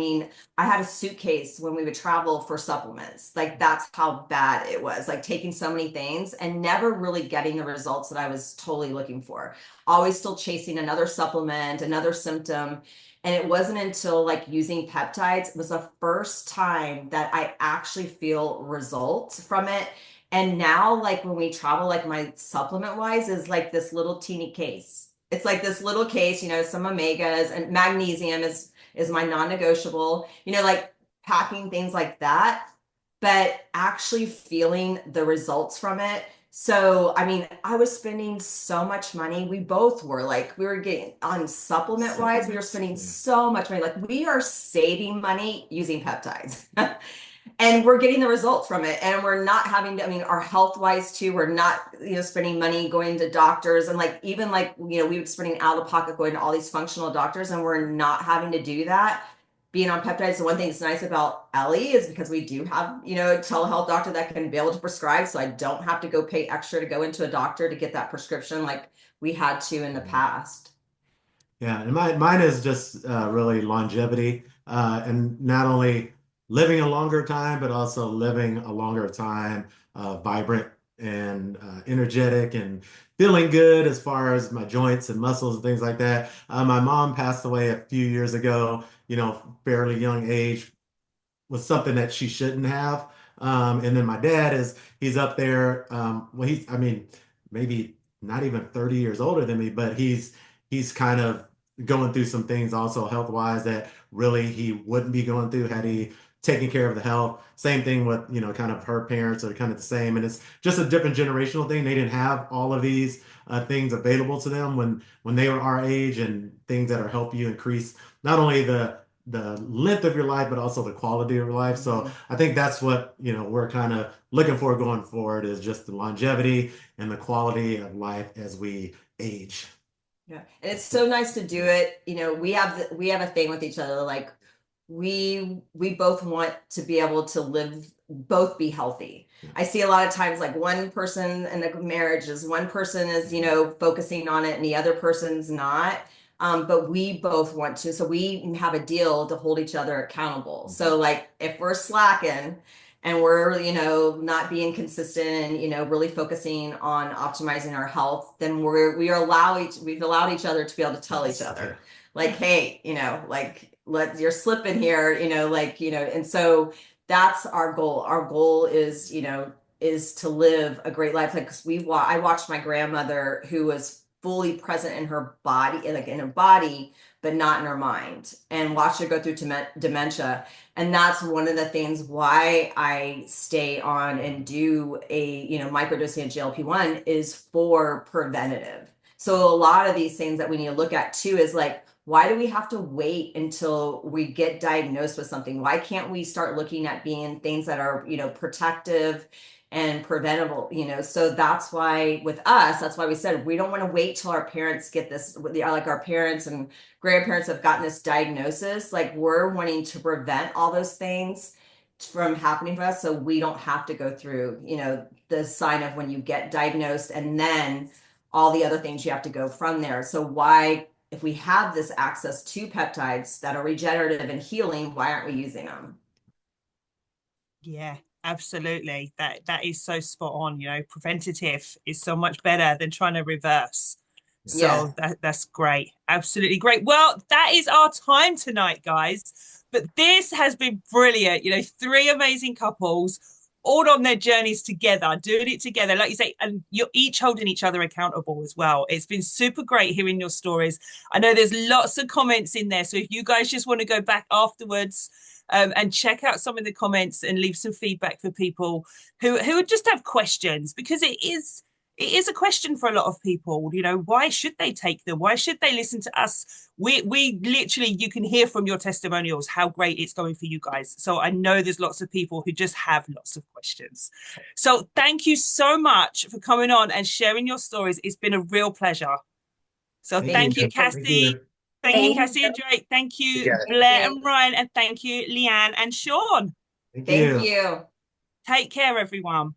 had a suitcase when we would travel for supplements. Like, that's how bad it was, like taking so many things and never really getting the results that I was totally looking for. Always still chasing another supplement, another symptom. And it wasn't until like using peptides, it was the first time that I actually feel results from it. And now, like, when we travel, like, my supplement wise is like this little teeny case. It's like this little case, some omegas, and magnesium is my non-negotiable, like packing things like that, but actually feeling the results from it. So, I was spending so much money. We both were, like, we were getting on supplement wise, we were spending so much money. Like, we are saving money using peptides. And we're getting the results from it, and we're not having to, our health wise too, we're not, spending money going to doctors, and like, even like, we would spending out of pocket going to all these functional doctors, and we're not having to do that being on peptides. So one thing that's nice about Ellie is because we do have, a telehealth doctor that can be able to prescribe. So I don't have to go pay extra to go into a doctor to get that prescription like we had to in the past. Yeah, and mine is just really longevity, and not only living a longer time, but also living a longer time, vibrant and energetic and feeling good as far as my joints and muscles and things like that. My mom passed away a few years ago, fairly young age, was something that she shouldn't have. And then my dad he's up there. Well, maybe not even 30 years older than me, but he's kind of going through some things also health wise that really he wouldn't be going through had he taken care of the health. Same thing with, kind of her parents are kind of the same. And it's just a different generational thing. They didn't have all of these things available to them when they were our age, and things that are help you increase not only the length of your life, but also the quality of your life. So I think that's what, we're kind of looking for going forward, is just the longevity and the quality of life as we age. Yeah. And it's so nice to do it. We have a thing with each other. Like, we both want to be able to both be healthy. Yeah. I see a lot of times, like, one person in the marriage is, one person is, focusing on it and the other person's not. But we both want to, so we have a deal to hold each other accountable. So like, if we're slacking and we're, not being consistent and, really focusing on optimizing our health, then we've allowed each other to be able to tell each other, like, hey, like, you're slipping here, and so that's our goal. Our goal is, is to live a great life. Like, 'cause I watched my grandmother, who was fully present in her body, like in her body, but not in her mind, and watch her go through dementia. And that's one of the things why I stay on and do a, microdosing of GLP-1 is for preventative. So a lot of these things that we need to look at too is like, why do we have to wait until we get diagnosed with something? Why can't we start looking at being things that are, protective and preventable, so that's why with us, that's why we said we don't want to wait till our parents get this, like our parents and grandparents have gotten this diagnosis. Like, we're wanting to prevent all those things from happening for us, so we don't have to go through, the sign of when you get diagnosed and then all the other things you have to go from there. So why if we have this access to peptides that are regenerative and healing, why aren't we using them? Yeah, absolutely. That is so spot on. You know, preventative is so much better than trying to reverse. Yes. So that's great. Absolutely great. Well, that is our time tonight, guys. But this has been brilliant. You know, three amazing couples all on their journeys together, doing it together, like you say, and you're each holding each other accountable as well. It's been super great hearing your stories. I know there's lots of comments in there. So if you guys just want to go back afterwards and check out some of the comments and leave some feedback for people who just have questions, because it is a question for a lot of people. You know, why should they take them? Why should they listen to us? We literally, you can hear from your testimonials how great it's going for you guys. So I know there's lots of people who just have lots of questions. So thank you so much for coming on and sharing your stories. It's been a real pleasure. So thank you, Cassie. Thank you, Thank Cassie and Drake. Thank you, Yeah. Blair and Ryan. And thank you, Leanne and Sean. Thank Thank you. you. Take care, everyone.